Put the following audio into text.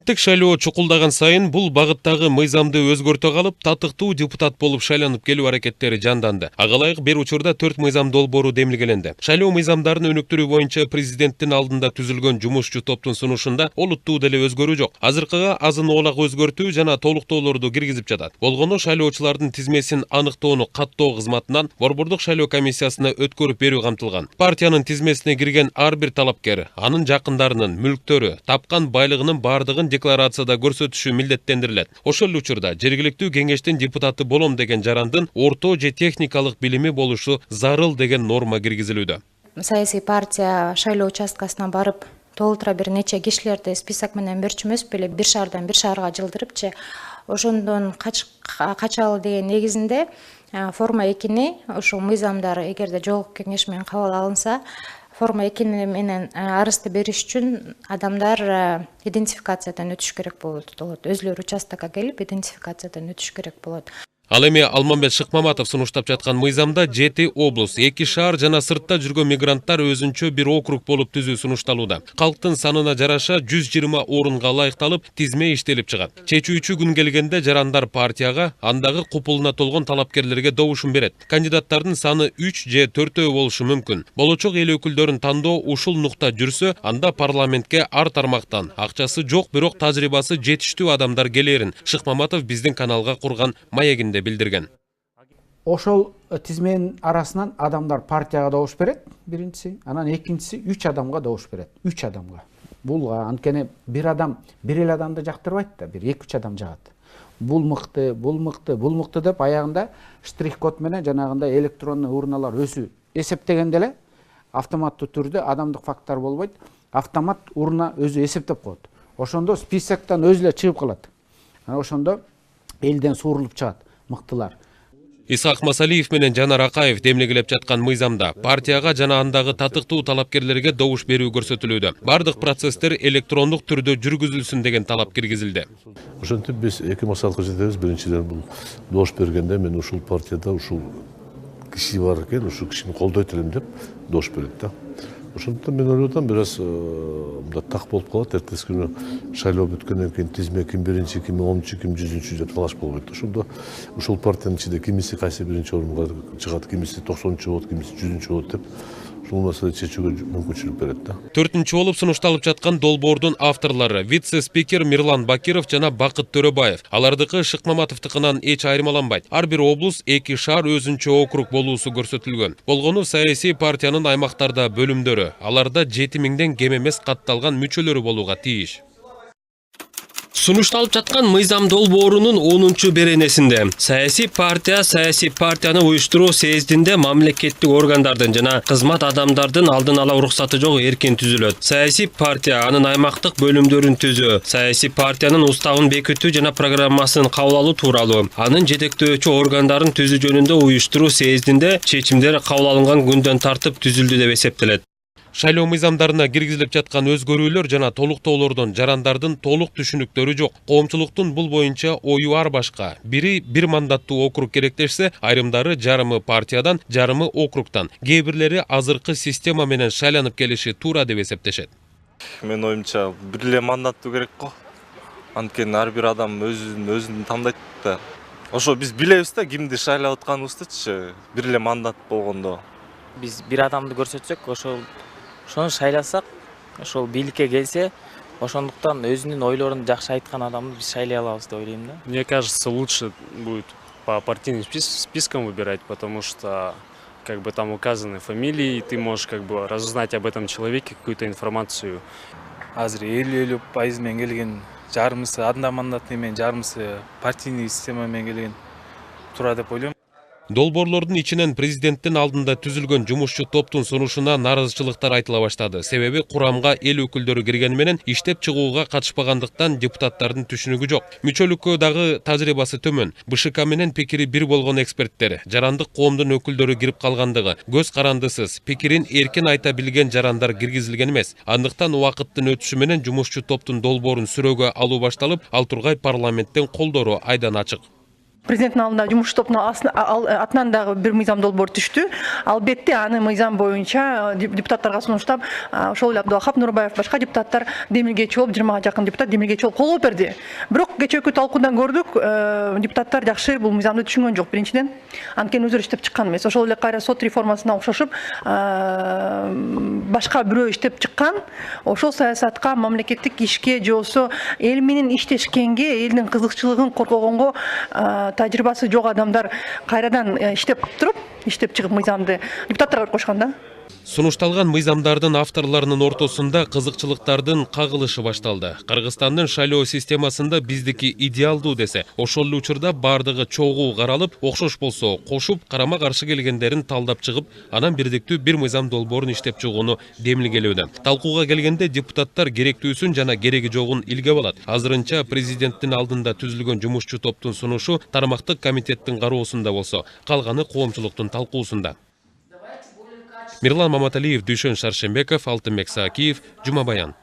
Тик шайлоо чукулдаган сайын бул багыттагы мыйзамды өзгөртө калып, татыктуу депутат болуп шайланып келүү аракеттери жанданды. Ага ылайык бир учурда 4 мыйзам долбоору демилгеленди. Шайлоо мыйзамдарын өнүктүрүү боюнча президенттин алдында түзүлгөн жумушчу топтун сунушунда олуттуу деле өзгөрүү жок. Азыркыга азын оолак өзгөртүү жана толуктоолорду киргизип жатат. Болгону шайлоочулардын тизмесин аныктоону каттоо кызматынан Борбордук шайлоо комиссиясына өткөрүп берүү камтылган. Партиянын тизмесине кирген ар бир талапкер анын жакындарынын мүлктөрү, тапкан байлыгынын бардыгын декларацияда көрсөтүшү милдеттендирилет. Ошол учурда жергиликтүү кеңештин депутаты болом деген жарандын орто же техникалык билими болушу зарыл деген норма киргизилүүдө. Саясий партия шайлоо участкасына барып толтура бир нече кишилерди список менен берчү эмес беле, бир шаардан бир шаарга жылдырыпчы. Ошондон качалы деген негизинде форма 2-ни ушул мыйзамдар эгерде жогорку кеңеш менен кабыл алынса, форма 2 менен арызды бериш үчүн адамдар идентификациядан өтүш керек болот. Өзлөрү участокко келип идентификациядан өтүш керек болот. Ал эми Алмамбет Шыкмаматов сунуштап жаткан мыйзамда 7 облус, 2 шаар жана сыртта жүргөн мигранттар өзүнчө бир округ болуп түзүү сунушталууда. Калктын санына жараша 120 орунга ылайыкталып тизме иштелип чыгат. Чечүүчү күн келгенде жарандар партияга андагы купулуна толгон талапкерлерге добушун берет. Кандидаттардын саны 3 же 4 болушу мүмкүн. Болочок эл өкүлдөрүн тандоо ушул нукта жүрсө, анда парламентке ар тармактан акчасы жок, бирок тажрыйбасы жетиштүү адамдар келерин Шыкмаматов биздин каналга курган маегинде билдирген. Ошол тизменин арасынан адамдар партияга добуш берет, биринчиси, анан экинчиси 3 адамга добуш берет. 3 адамга. Бул анткени бир адам бир эле адамды жактырбайт да, бир 2-3 адам жагат. Бул мыкты деп аягында штрих-код менен жанагындай электронный урналар өзү эсептегенде эле автоматтуу түрдө адамдык факттар болбойт, автомат урна өзү эсептеп коет. Ошондо списоктон өзү эле чыгып калат. Анан ошондо элден суурулуп чыгат мыктылар. Исхак Масалиев менен Жанар Акаев демилгелеп жаткан мыйзамда партияга жана андагы татыктуу талапкерлерге добуш берүү көрсөтүлүүдө. Бардык процесстер электрондук түрдө жүргүзүлсүн деген талап киргизилди. Ошентип биз эки максатка жетебиз. Биринчиден бул добуш бергенде мен ушул партияда ушул киши бар экен, ушул кишини колдойт элем деп добуш берет да. Ошондуктан мен ойлойт атам, бир аз мында так болуп калат. Эртеси күнү шайлоо бүткөндөн кийин тизме ким биринчи, ким 10-чу, ким 100-чү деп талаш болбойт. Ошондо ушул партиянын ичинде кимиси кайсы биринчи орунга чыгат, кимиси 90-чу болот, кимиси 100-чү болот деп ушул маселени чечүүгө мүмкүнчүлүк берет да. 4-чү болуп сунушталып жаткан долбоордун авторлору вице-спикер Мирлан Бакиров жана Бакыт Төрөбаев. Алардыкы Шыкмаматовдукынан эч айырмаланбайт. Ар бир облус, 2 шаар өзүнчө округ болуусу көрсөтүлгөн. Болгону саясий партиянын аймактарда бөлүмдөрү, аларда 7000ден кем эмес катталган мүчөлөрү болууга тийиш. Сунушталып жаткан мыйзам долбоорунун 10-чу беренесинде саясий партияны уюштуруу съездинде мамлекеттик органдардын жана кызмат адамдардын алдын ала уруксаты жок эркин түзүлөт. Саясий партия анын аймактык бөлүмдөрүн түзүү, саясий партиянын уставын бекитүү жана программасын кабыл алуу тууралуу, анын жетектөөчү органдарын түзүү жөнүндө уюштуруу съездинде чечимдер кабыл алынган күндөн тартып түзүлдү деп эсептелет. Шайлоо мыйзамдарына киргизилип жаткан өзгөрүүлөр жана толуктоолордон жарандардын толук түшүнүктөрү жок. Коомчулуктун бул боюнча ою ар башка. Бири бир мандаттуу округ керектешсе, айрымдары жарымы партиядан, жарымы округтан, кээ бирлери азыркы система менен шайланып келиши туура деп эсептешет. Мен оюмча бир эле мандаттуу керек го. Анткени ар бир адам өзүн тандайт да. Ошо биз билебиз да кимди шайлап атканыбыздычы, бир эле мандат болгондо. Биз бир адамды көрсөтсөк, ошону шайласак, ошол бийликке келсе, ошондуктан өзүнүн ойлорун жакшы айткан адамды биз шайлай алабыз деп ойлойм да. Мне кажется, лучше будет по партийным спискам выбирать, потому что как бы там указаны фамилии, и ты можешь как бы разузнать об этом человеке какую-то информацию. Азыр 50% менен келген, жарымысы мандатный менен, жарымысы партийный система менен келген туура деп ойлойм. Долбоорлордун ичинен президенттин алдында түзүлгөн жумушчу топтун сунушуна наразычылыктар айтыла баштады. Себеби курамга эл өкүлдөрү киргени менен иштеп чыгууга катышпагандыктан депутаттардын түшүнүгү жок. Мүчөлүккө дагы тажрыйбасы төмөн. БШК менен пикири бир болгон эксперттер, жарандык коомдун өкүлдөрү кирип калгандыгы, көз карандысыз, пикирин эркин айта билген жарандар киргизилген эмес. Андыктан убакыттын өтүшү менен жумушчу топтун долбоорун сүрөөгө алуу башталып, ал тургай парламенттен колдору айдан ачык. Президенттин алдында жумуш тобунун атынан дагы бир мыйзам долбоор түштү. Албетте аны мыйзам боюнча депутаттарга сунуштап, ошол эле Абдулахап Нурбаев башка депутаттар демилгечи болуп, 20 жакын депутат демилгечи болуп кол берди. Бирок кечээкү талкуудан көрдүк, депутаттар жакшы бул мыйзамды түшүнгөн жок. Биринчиден, анткени өзүлөр иштеп чыккан эмес. Ошол эле кайра сот реформасына окшошуп, башка бирөө иштеп чыккан. Ошол саясатка, мамлекеттик ишке же болбосо эл менен иштешкенге, элдин кызыкчылыгын коргогонго тажрыйбасы жок адамдар кайрадан иштеп чыгып мыйзамды депутаттарга кошкон да. Сунушталган мыйзамдардын авторларынын ортосунда кызыкчылыктардын кагылышы башталды. Кыргызстандын шайлоо системасында биздики идеалдуу десе, ошол эле учурда бардыгы чогуу каралып, окшош болсо кошуп, карама каршы келгендерин талдап чыгып, анан бирдиктүү бир мыйзам долбоорун иштеп чыгууну демилгелөөдө. Талкууга келгенде депутаттар керектүүсүн жана кереги жогун илгеп алат. Азырынча президенттин алдында түзүлгөн жумушчу топтун сунушу тармактык комитеттин кароосунда болсо, калганы коомчулуктун талкуусунда. Мирлан Маматалиев, Дүйшөн Шаршембеков, Алтынбек Саакиев, Жума Баян.